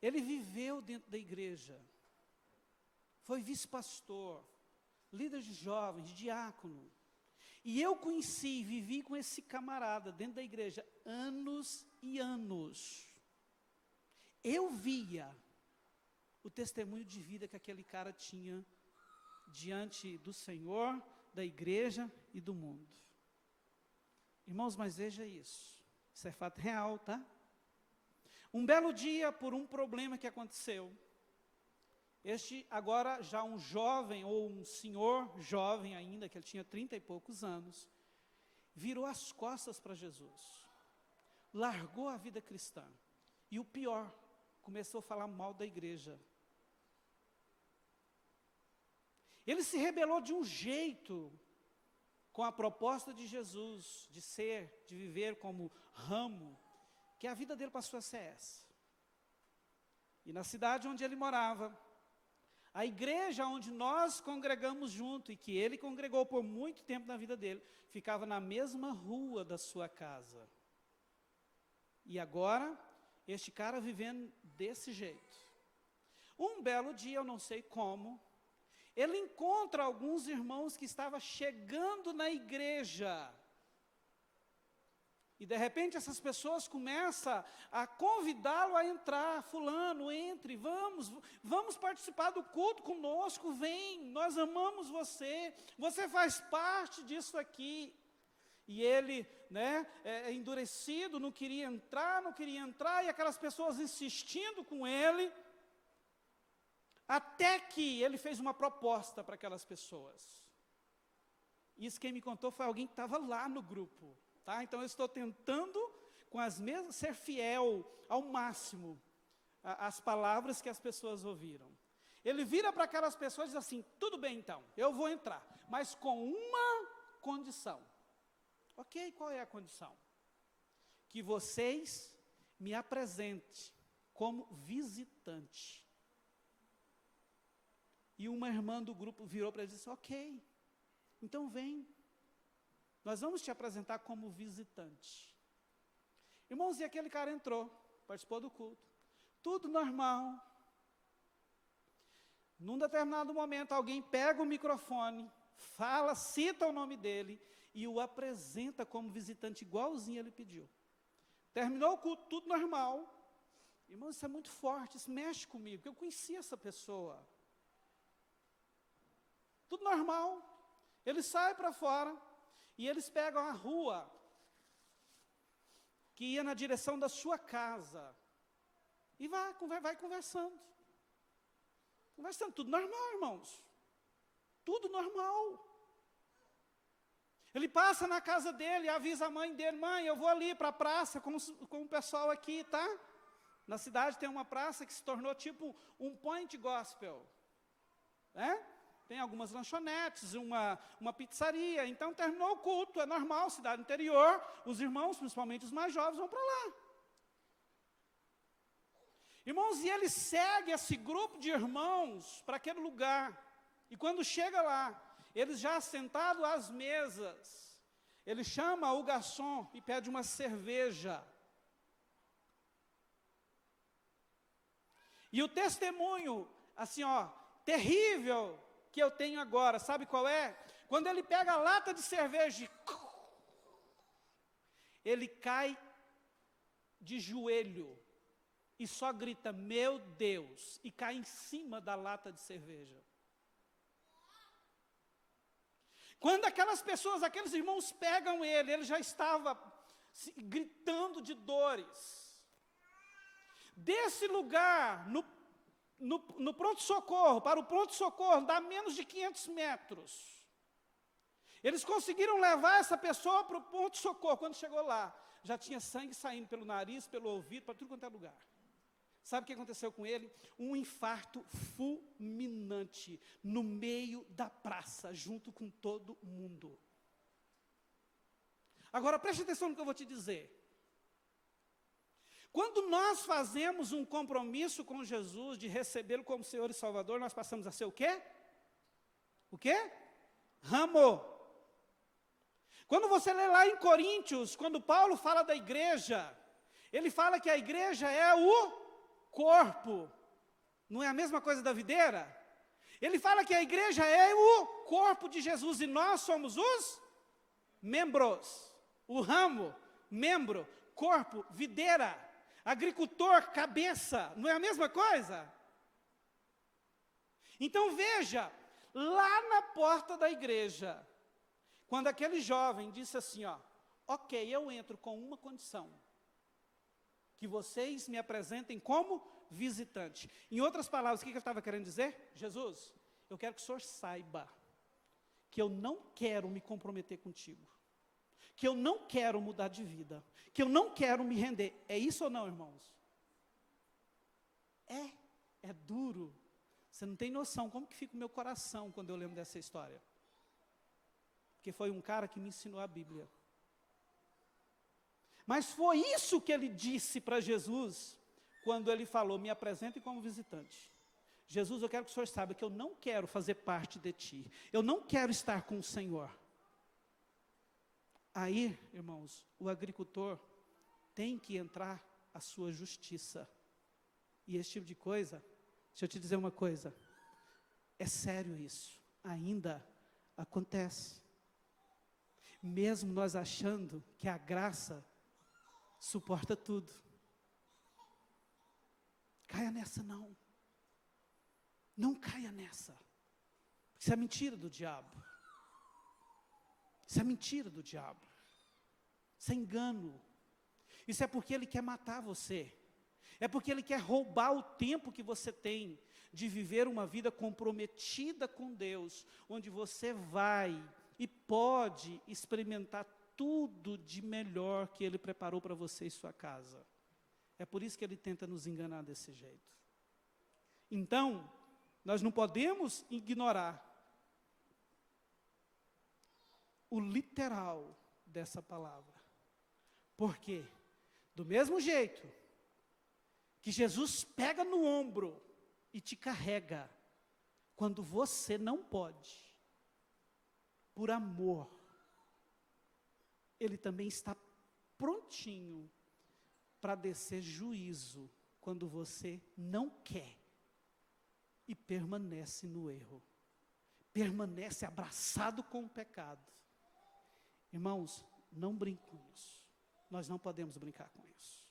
Ele viveu dentro da igreja, foi vice-pastor, líder de jovens, diácono. E eu conheci e vivi com esse camarada dentro da igreja anos e anos. Eu via o testemunho de vida que aquele cara tinha diante do Senhor, da igreja e do mundo. Irmãos, mas veja isso. Isso é fato real, tá? Um belo dia, por um problema que aconteceu, este agora já um jovem, ou um senhor jovem ainda, que ele tinha 30 e poucos anos, virou as costas para Jesus, largou a vida cristã, e o pior, começou a falar mal da igreja. Ele se rebelou de um jeito, com a proposta de Jesus, de ser, de viver como ramo, que a vida dele passou a ser essa. E na cidade onde ele morava, a igreja onde nós congregamos junto, e que ele congregou por muito tempo na vida dele, ficava na mesma rua da sua casa. E agora, este cara vivendo desse jeito. Um belo dia, eu não sei como, ele encontra alguns irmãos que estavam chegando na igreja. E de repente essas pessoas começam a convidá-lo a entrar. Fulano, entre, vamos participar do culto conosco, vem, nós amamos você faz parte disso aqui. E ele, endurecido, não queria entrar, e aquelas pessoas insistindo com ele, até que ele fez uma proposta para aquelas pessoas. Isso quem me contou foi alguém que estava lá no grupo. Tá? Então eu estou tentando, com as mesmas, ser fiel ao máximo às palavras que as pessoas ouviram. Ele vira para aquelas pessoas e diz assim: tudo bem então, eu vou entrar, mas com uma condição. Ok, qual é a condição? Que vocês me apresentem como visitante. E uma irmã do grupo virou para ele e disse: ok, então vem. Nós vamos te apresentar como visitante. Irmãos, e aquele cara entrou, participou do culto. Tudo normal. Num determinado momento, alguém pega o microfone, fala, cita o nome dele e o apresenta como visitante, igualzinho ele pediu. Terminou o culto, tudo normal. Irmãos, isso é muito forte, isso mexe comigo, porque eu conheci essa pessoa. Tudo normal. Ele sai para fora. E eles pegam a rua que ia na direção da sua casa. E vai conversando. Conversando, tudo normal, irmãos. Tudo normal. Ele passa na casa dele e avisa a mãe dele: mãe, eu vou ali para a praça com o pessoal aqui, tá? Na cidade tem uma praça que se tornou tipo um point gospel. Tem algumas lanchonetes, uma pizzaria. Então, terminou o culto, é normal, cidade interior, os irmãos, principalmente os mais jovens, vão para lá. Irmãos, e ele segue esse grupo de irmãos para aquele lugar. E quando chega lá, eles já sentados às mesas, ele chama o garçom e pede uma cerveja. E o testemunho, assim, terrível, que eu tenho agora, sabe qual é? Quando ele pega a lata de cerveja, ele cai de joelho e só grita: meu Deus, e cai em cima da lata de cerveja. Quando aquelas pessoas, aqueles irmãos pegam ele já estava gritando de dores. Desse lugar, no pronto-socorro, para o pronto-socorro, dá menos de 500 metros. Eles conseguiram levar essa pessoa para o pronto-socorro. Quando chegou lá, já tinha sangue saindo pelo nariz, pelo ouvido, para tudo quanto é lugar. Sabe o que aconteceu com ele? Um infarto fulminante no meio da praça, junto com todo mundo. Agora, preste atenção no que eu vou te dizer. Quando nós fazemos um compromisso com Jesus de recebê-lo como Senhor e Salvador, nós passamos a ser o quê? O quê? Ramo. Quando você lê lá em Coríntios, quando Paulo fala da igreja, ele fala que a igreja é o corpo. Não é a mesma coisa da videira? Ele fala que a igreja é o corpo de Jesus e nós somos os membros. O ramo, membro, corpo, videira, agricultor, cabeça. Não é a mesma coisa? Então veja, lá na porta da igreja, quando aquele jovem disse assim, ok, eu entro com uma condição, que vocês me apresentem como visitante. Em outras palavras, o que ele estava querendo dizer? Jesus, eu quero que o senhor saiba que eu não quero me comprometer contigo, que eu não quero mudar de vida, que eu não quero me render. É isso ou não, irmãos? É duro. Você não tem noção como que fica o meu coração quando eu lembro dessa história. Porque foi um cara que me ensinou a Bíblia. Mas foi isso que ele disse para Jesus, quando ele falou, me apresente como visitante. Jesus, eu quero que o senhor saiba que eu não quero fazer parte de ti. Eu não quero estar com o Senhor. Aí, irmãos, o agricultor tem que entrar a sua justiça. E esse tipo de coisa, deixa eu te dizer uma coisa, é sério isso, ainda acontece. Mesmo nós achando que a graça suporta tudo. Caia nessa não. Não caia nessa. Isso é mentira do diabo. Isso é mentira do diabo. Isso é engano. Isso é porque ele quer matar você. É porque ele quer roubar o tempo que você tem de viver uma vida comprometida com Deus, onde você vai e pode experimentar tudo de melhor que Ele preparou para você e sua casa. É por isso que Ele tenta nos enganar desse jeito. Então, nós não podemos ignorar o literal dessa palavra. Por quê? Do mesmo jeito que Jesus pega no ombro e te carrega, quando você não pode, por amor, Ele também está prontinho para descer juízo, quando você não quer e permanece no erro, permanece abraçado com o pecado. Irmãos, não brinque com isso, nós não podemos brincar com isso.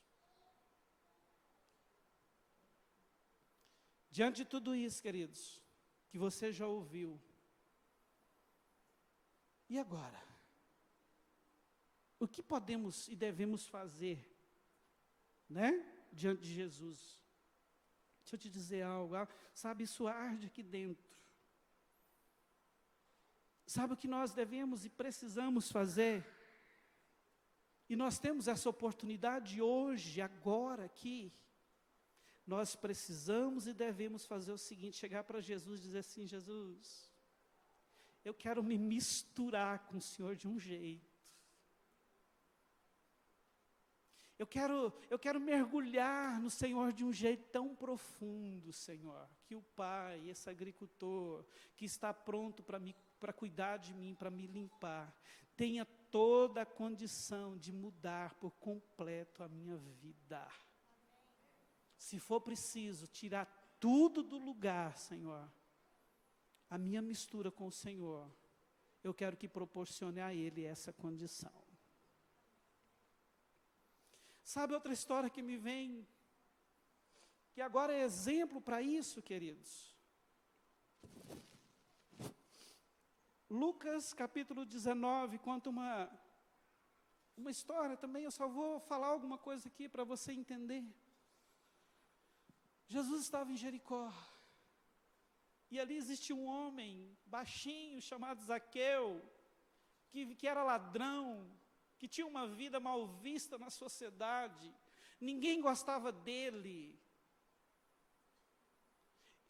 Diante de tudo isso, queridos, que você já ouviu, e agora? O que podemos e devemos fazer, diante de Jesus? Deixa eu te dizer algo, sabe, isso arde aqui dentro. Sabe o que nós devemos e precisamos fazer? E nós temos essa oportunidade hoje, agora, aqui. Nós precisamos e devemos fazer o seguinte, chegar para Jesus e dizer assim, Jesus, eu quero me misturar com o Senhor de um jeito. Eu quero mergulhar no Senhor de um jeito tão profundo, Senhor, que o Pai, esse agricultor, que está pronto para cuidar de mim, para me limpar, tenha toda a condição de mudar por completo a minha vida. Se for preciso tirar tudo do lugar, Senhor, a minha mistura com o Senhor, eu quero que proporcione a Ele essa condição. Sabe outra história que me vem, que agora é exemplo para isso, queridos? Lucas capítulo 19 conta uma história também, eu só vou falar alguma coisa aqui para você entender. Jesus estava em Jericó, e ali existia um homem baixinho chamado Zaqueu, que era ladrão, que tinha uma vida mal vista na sociedade, ninguém gostava dele.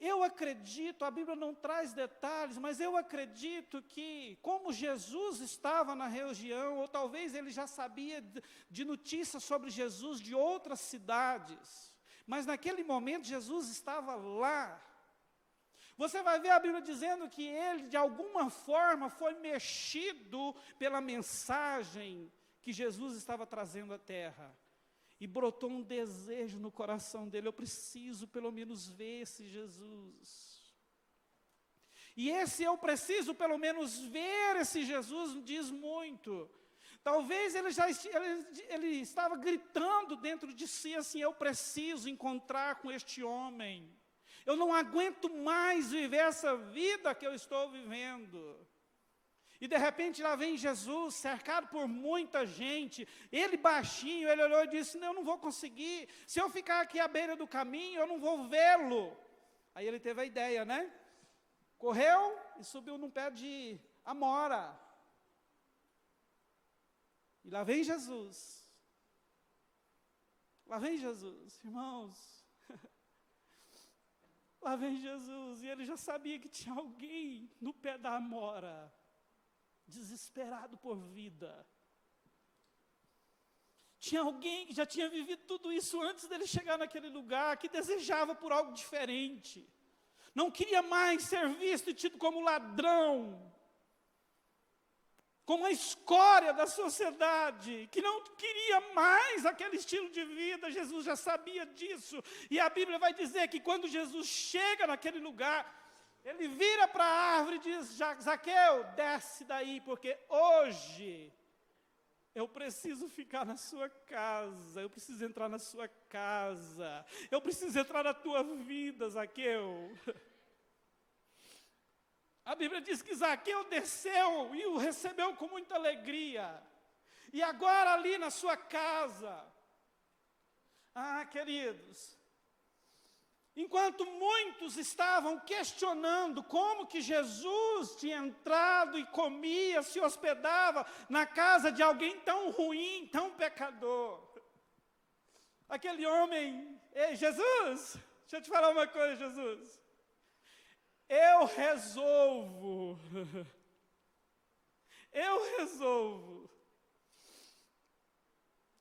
Eu acredito, a Bíblia não traz detalhes, mas eu acredito que, como Jesus estava na região, ou talvez ele já sabia de notícias sobre Jesus de outras cidades, mas naquele momento Jesus estava lá. Você vai ver a Bíblia dizendo que ele, de alguma forma, foi mexido pela mensagem que Jesus estava trazendo à terra. E brotou um desejo no coração dele, eu preciso pelo menos ver esse Jesus. E esse eu preciso pelo menos ver esse Jesus diz muito. Talvez ele estava gritando dentro de si assim, eu preciso encontrar com este homem. Eu não aguento mais viver essa vida que eu estou vivendo. E de repente lá vem Jesus, cercado por muita gente, ele baixinho, ele olhou e disse, não, eu não vou conseguir, se eu ficar aqui à beira do caminho, eu não vou vê-lo. Aí ele teve a ideia, né? Correu e subiu num pé de amora. E lá vem Jesus. Lá vem Jesus, irmãos. Lá vem Jesus, e ele já sabia que tinha alguém no pé da amora, desesperado por vida. Tinha alguém que já tinha vivido tudo isso antes dele chegar naquele lugar, que desejava por algo diferente. Não queria mais ser visto e tido como ladrão, como a escória da sociedade, que não queria mais aquele estilo de vida. Jesus já sabia disso. E a Bíblia vai dizer que quando Jesus chega naquele lugar, ele vira para a árvore e diz, Zaqueu, desce daí, porque hoje eu preciso ficar na sua casa, eu preciso entrar na sua casa, eu preciso entrar na tua vida, Zaqueu. A Bíblia diz que Zaqueu desceu e o recebeu com muita alegria. E agora ali na sua casa, queridos, enquanto muitos estavam questionando como que Jesus tinha entrado e comia, se hospedava na casa de alguém tão ruim, tão pecador. Aquele homem, ei, Jesus, deixa eu te falar uma coisa, Jesus. Eu resolvo.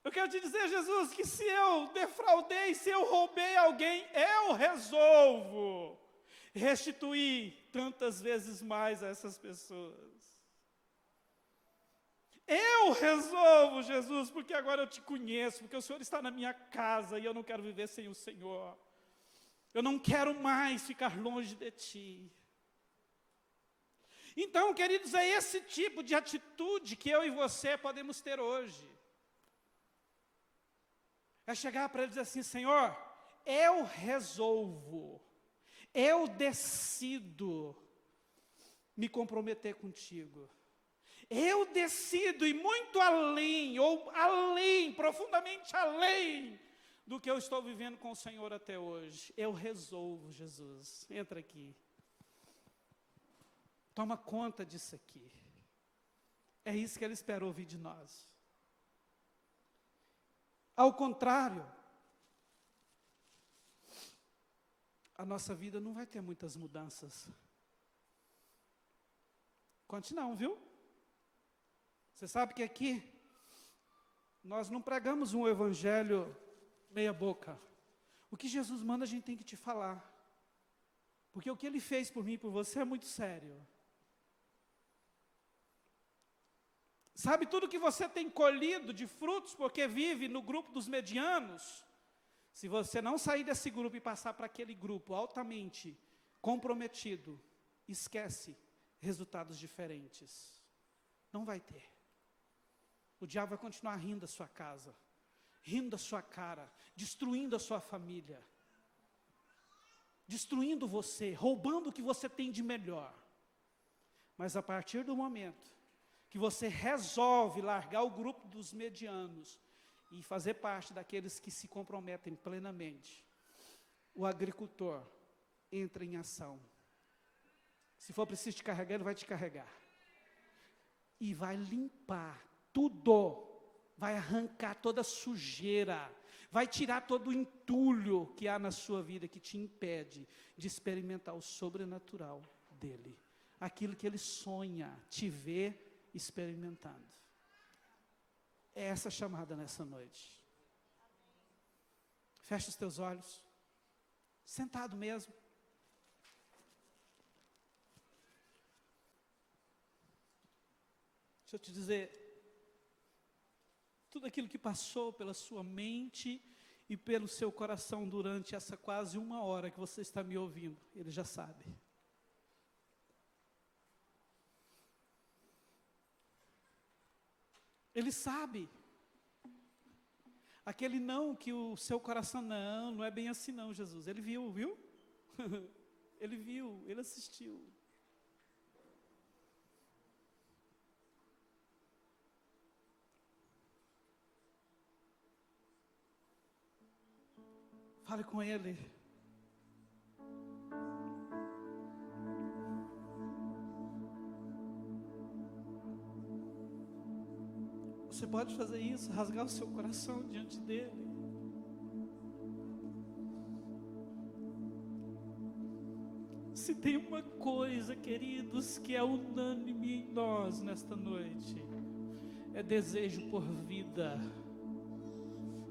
Eu quero te dizer, Jesus, que se eu defraudei, se eu roubei alguém, eu resolvo restituir tantas vezes mais a essas pessoas. Eu resolvo, Jesus, porque agora eu te conheço, porque o Senhor está na minha casa e eu não quero viver sem o Senhor. Eu não quero mais ficar longe de ti. Então, queridos, é esse tipo de atitude que eu e você podemos ter hoje. É chegar para ele e dizer assim, Senhor, eu resolvo, eu decido me comprometer contigo. Eu decido ir muito além, ou além, profundamente além, do que eu estou vivendo com o Senhor até hoje. Eu resolvo, Jesus, entra aqui. Toma conta disso aqui. É isso que Ele espera ouvir de nós. Ao contrário, a nossa vida não vai ter muitas mudanças. Conte não, viu? Você sabe que aqui, nós não pregamos um evangelho meia boca. O que Jesus manda a gente tem que te falar. Porque o que Ele fez por mim e por você é muito sério. Sabe tudo que você tem colhido de frutos porque vive no grupo dos medianos? Se você não sair desse grupo e passar para aquele grupo altamente comprometido, esquece resultados diferentes. Não vai ter. O diabo vai continuar rindo da sua casa, rindo da sua cara, destruindo a sua família, destruindo você, roubando o que você tem de melhor. Mas a partir do momento que você resolve largar o grupo dos medianos e fazer parte daqueles que se comprometem plenamente, o agricultor entra em ação. Se for preciso te carregar, ele vai te carregar. E vai limpar tudo, vai arrancar toda a sujeira, vai tirar todo o entulho que há na sua vida que te impede de experimentar o sobrenatural dele. Aquilo que ele sonha, te ver experimentando. É essa chamada nessa noite. Fecha os teus olhos. Sentado mesmo. Deixa eu te dizer, tudo aquilo que passou pela sua mente e pelo seu coração durante essa quase 1 hora que você está me ouvindo, ele já sabe. Ele sabe. Aquele não que o seu coração, não é bem assim não, Jesus. Ele viu? Ele viu, ele assistiu. Fale com ele. Você pode fazer isso, rasgar o seu coração diante dele. Se tem uma coisa, queridos, que é unânime em nós nesta noite, é desejo por vida.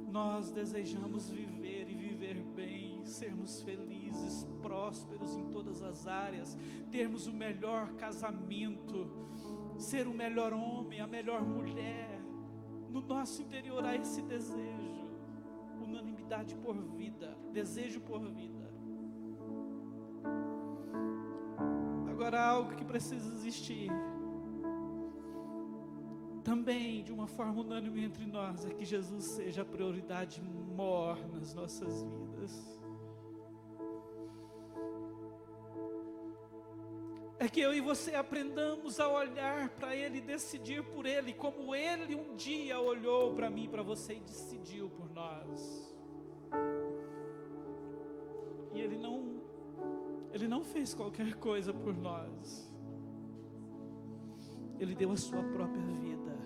Nós desejamos viver e viver bem, sermos felizes, prósperos em todas as áreas, termos o melhor casamento, ser o melhor homem, a melhor mulher. No nosso interior há esse desejo, unanimidade por vida, desejo por vida. Agora há algo que precisa existir também de uma forma unânime entre nós, é que Jesus seja a prioridade maior nas nossas vidas. É que eu e você aprendamos a olhar para Ele e decidir por Ele, como Ele um dia olhou para mim e para você e decidiu por nós. E Ele não fez qualquer coisa por nós. Ele deu a sua própria vida.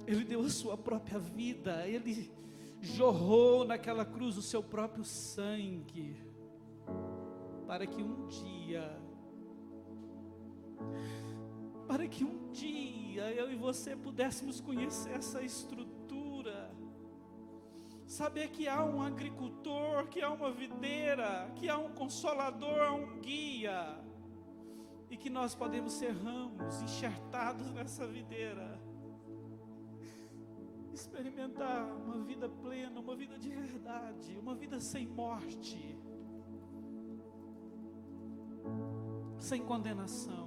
Ele deu a sua própria vida. Ele jorrou naquela cruz o seu próprio sangue, para que um dia eu e você pudéssemos conhecer essa estrutura, saber que há um agricultor, que há uma videira, que há um consolador, há um guia, e que nós podemos ser ramos enxertados nessa videira, experimentar uma vida plena, uma vida de verdade, uma vida sem morte, sem condenação.